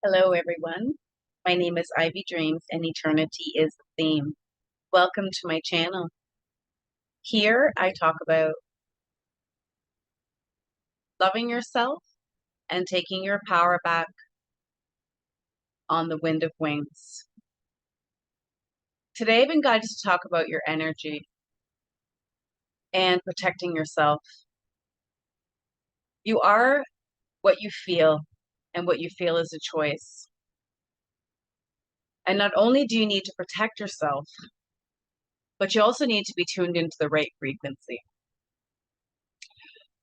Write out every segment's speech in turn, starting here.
Hello, everyone. My name is Ivy Dreams, and eternity is the theme. Welcome to my channel. Here, I talk about loving yourself and taking your power back on the wind of wings. Today, I've been guided to talk about your energy and protecting yourself. You are what you feel, and what you feel is a choice. And not only do you need to protect yourself, but you also need to be tuned into the right frequency.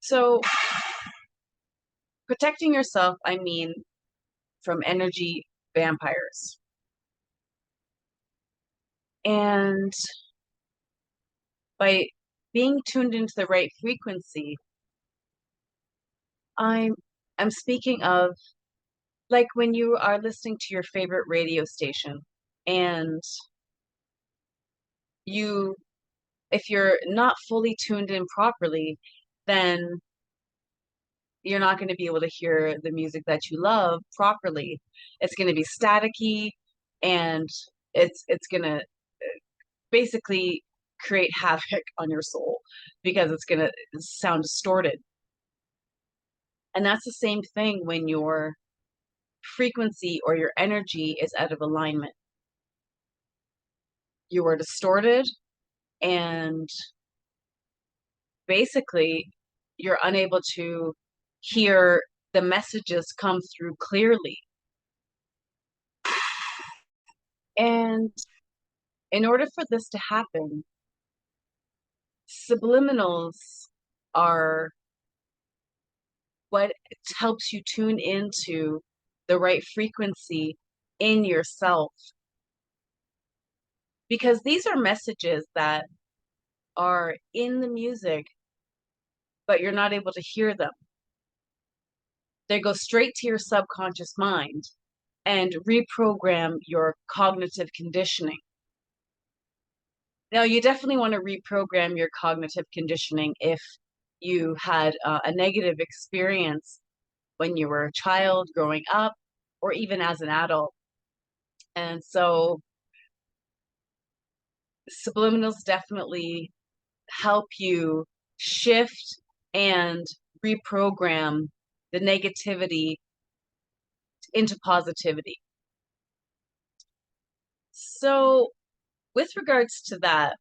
So, protecting yourself, I mean, from energy vampires. And by being tuned into the right frequency, I'm I'm speaking of like when you are listening to your favorite radio station and you if you're not fully tuned in properly, then you're not going to be able to hear the music that you love properly. It's going to be staticky and it's going to basically create havoc on your soul because it's going to sound distorted. And that's the same thing when your frequency or your energy is out of alignment. You are distorted and basically you're unable to hear the messages come through clearly. And in order for this to happen, subliminals are what helps you tune into the right frequency in yourself. Because these are messages that are in the music, but you're not able to hear them. They go straight to your subconscious mind and reprogram your cognitive conditioning. Now, you definitely want to reprogram your cognitive conditioning if you had a negative experience when you were a child growing up or even as an adult. And so subliminals definitely help you shift and reprogram the negativity into positivity. So, with regards to that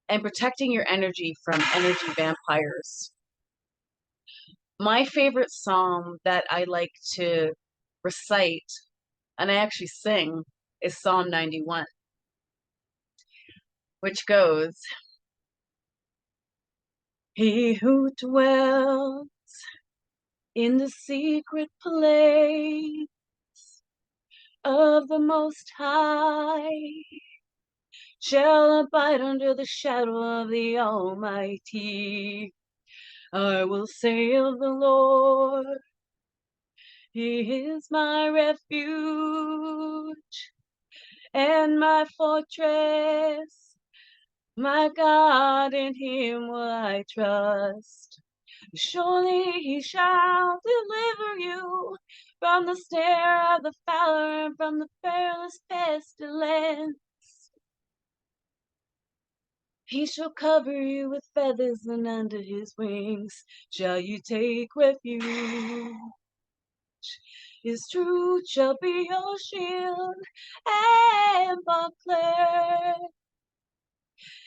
and protecting your energy from energy vampires, my favorite psalm that I like to recite, and I actually sing, is Psalm 91, which goes, He who dwells in the secret place of the Most High shall abide under the shadow of the Almighty. I will say of the Lord, He is my refuge and my fortress. My God, in Him will I trust. Surely He shall deliver you from the snare of the fowler and from the perilous pestilence. He shall cover you with feathers, and under His wings shall you take refuge. His truth shall be your shield and buckler.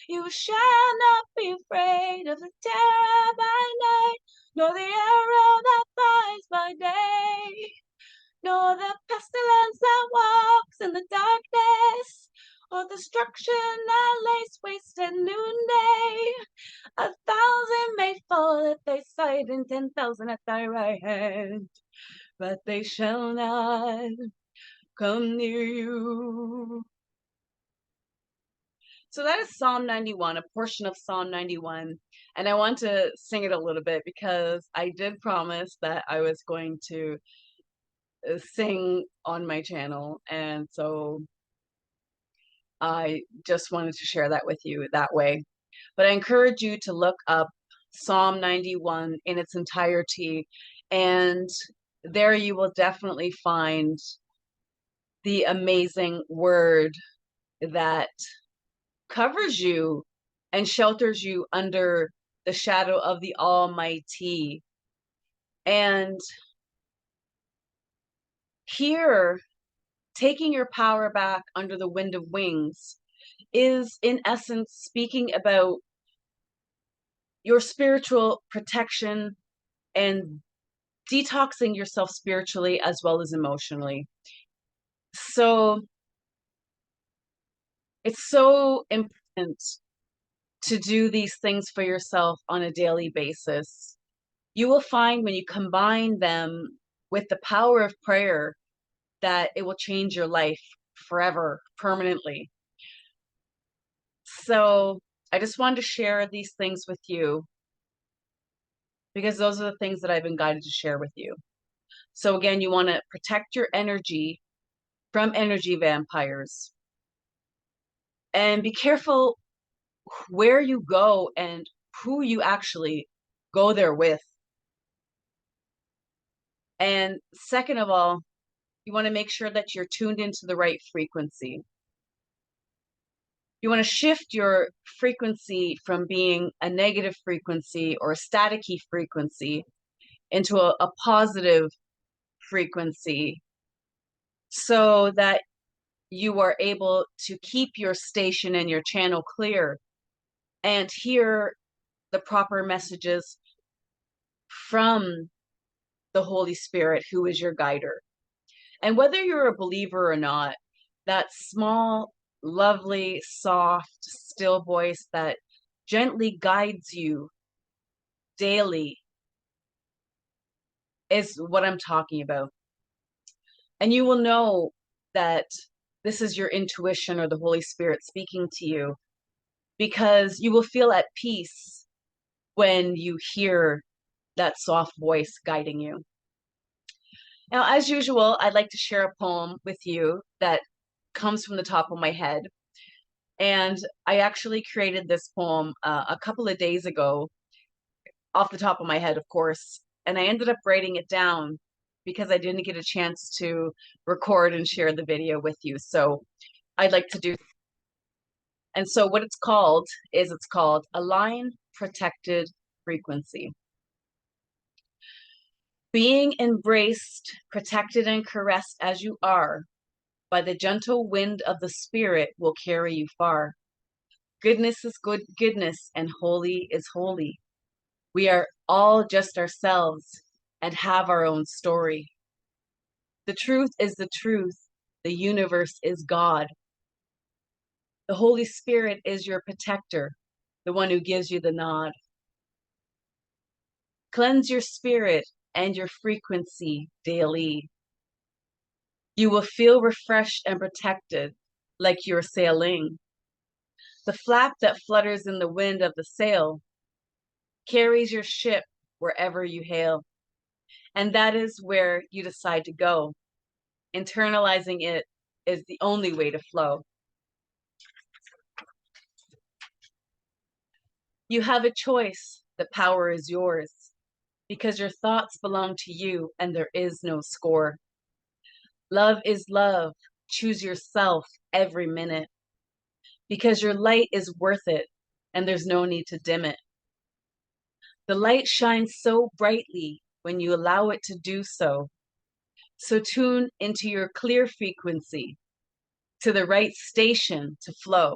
You shall not be afraid of the terror by night, nor the arrow that flies by day, nor the pestilence that walks in the darkness, or destruction that lays waste at noonday. 1,000 may fall at thy side, and 10,000 at thy right hand, but they shall not come near you. So that is Psalm 91, a portion of Psalm 91. And I want to sing it a little bit because I did promise that I was going to sing on my channel. And so I just wanted to share that with you that way. But I encourage you to look up Psalm 91 in its entirety and there you will definitely find the amazing word that covers you and shelters you under the shadow of the Almighty. And here, taking your power back under the wind of wings is, in essence, speaking about your spiritual protection and detoxing yourself spiritually as well as emotionally. So it's so important to do these things for yourself on a daily basis. You will find when you combine them with the power of prayer that it will change your life forever, permanently. So I just wanted to share these things with you because those are the things that I've been guided to share with you. So again, you want to protect your energy from energy vampires and be careful where you go and who you actually go there with. And second of all, you want to make sure that you're tuned into the right frequency. You want to shift your frequency from being a negative frequency or a staticky frequency into a positive frequency so that you are able to keep your station and your channel clear and hear the proper messages from the Holy Spirit, who is your guider. And whether you're a believer or not, that small, lovely, soft, still voice that gently guides you daily is what I'm talking about. And you will know that this is your intuition or the Holy Spirit speaking to you because you will feel at peace when you hear that soft voice guiding you. Now, as usual, I'd like to share a poem with you that comes from the top of my head. And I actually created this poem a couple of days ago, off the top of my head, of course. And I ended up writing it down because I didn't get a chance to record and share the video with you. So I'd like to do. And so what it's called is it's called A Line Protected Frequency. Being embraced, protected, and caressed as you are by the gentle wind of the Spirit will carry you far. Goodness is good goodness, and holy is holy. We are all just ourselves and have our own story. The truth is the truth. The universe is God. The Holy Spirit is your protector, the one who gives you the nod. Cleanse your spirit and your frequency daily. You will feel refreshed and protected like you're sailing. The flap that flutters in the wind of the sail carries your ship wherever you hail. And that is where you decide to go. Internalizing it is the only way to flow. You have a choice. The power is yours because your thoughts belong to you and there is no score. Love is love. Choose yourself every minute because your light is worth it and there's no need to dim it. The light shines so brightly when you allow it to do so. So tune into your clear frequency to the right station to flow.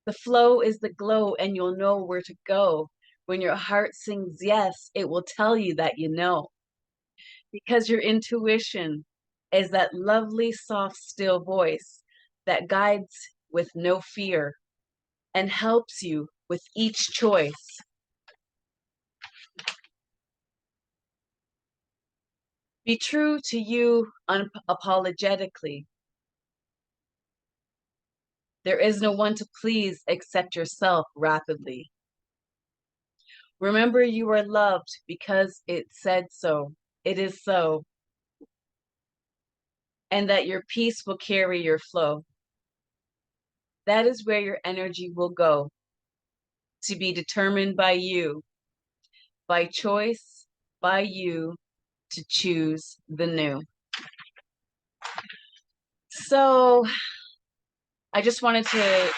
The flow is the glow, and you'll know where to go. When your heart sings yes, it will tell you that you know. Because your intuition is that lovely, soft, still voice that guides with no fear and helps you with each choice. Be true to you unapologetically. There is no one to please except yourself rapidly. Remember you are loved because it said so. It is so. And that your peace will carry your flow. That is where your energy will go, to be determined by you, by choice, by you, to choose the new. So I just wanted to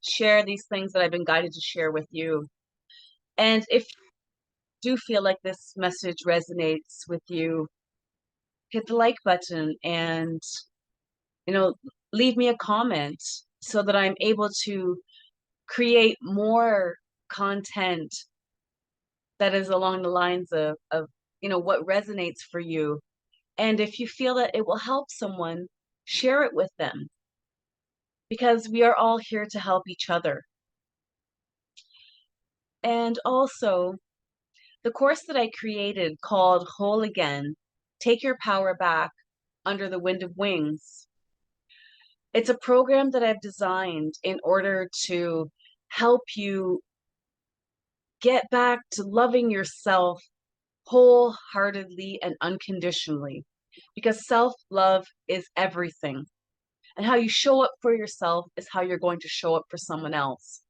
share these things that I've been guided to share with you. And if you do feel like this message resonates with you, hit the like button and, you know, leave me a comment so that I'm able to create more content that is along the lines of what resonates for you. And if you feel that it will help someone, share it with them because we are all here to help each other. And also, the course that I created called Whole Again, Take Your Power Back Under the Wind of Wings. It's a program that I've designed in order to help you get back to loving yourself wholeheartedly and unconditionally, because self-love is everything. And how you show up for yourself is how you're going to show up for someone else.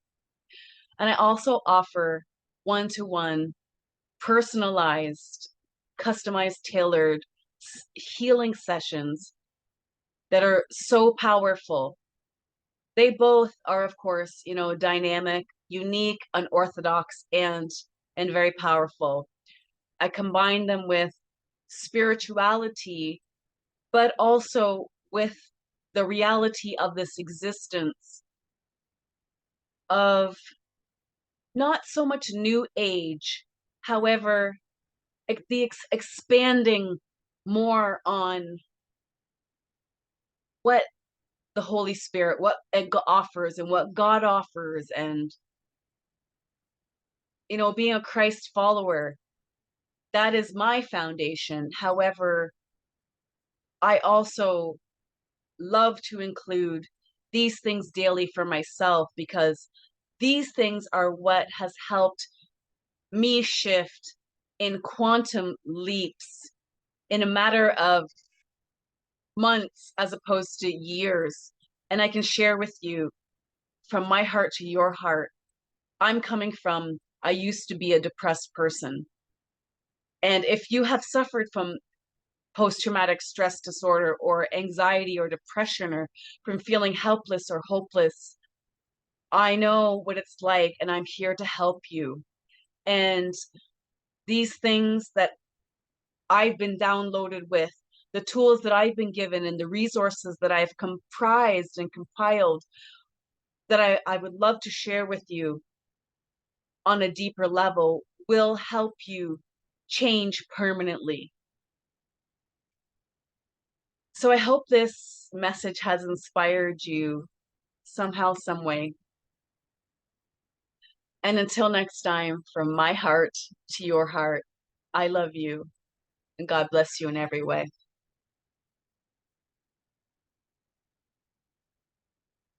And I also offer one-to-one, personalized, customized, tailored healing sessions that are so powerful. They both are, of course, dynamic, unique, unorthodox, and very powerful. I combine them with spirituality, but also with the reality of this existence of not so much new age, however, expanding more on what the Holy Spirit, what it offers and what God offers, and being a Christ follower, that is my foundation. However, I also love to include these things daily for myself because these things are what has helped me shift in quantum leaps in a matter of months as opposed to years. And I can share with you from my heart to your heart. I'm coming from, I used to be a depressed person. And if you have suffered from post-traumatic stress disorder or anxiety or depression or from feeling helpless or hopeless, I know what it's like and I'm here to help you. And these things that I've been downloaded with, the tools that I've been given and the resources that I've comprised and compiled that I would love to share with you on a deeper level will help you change permanently. So I hope this message has inspired you somehow, some way. And until next time, from my heart to your heart, I love you and God bless you in every way.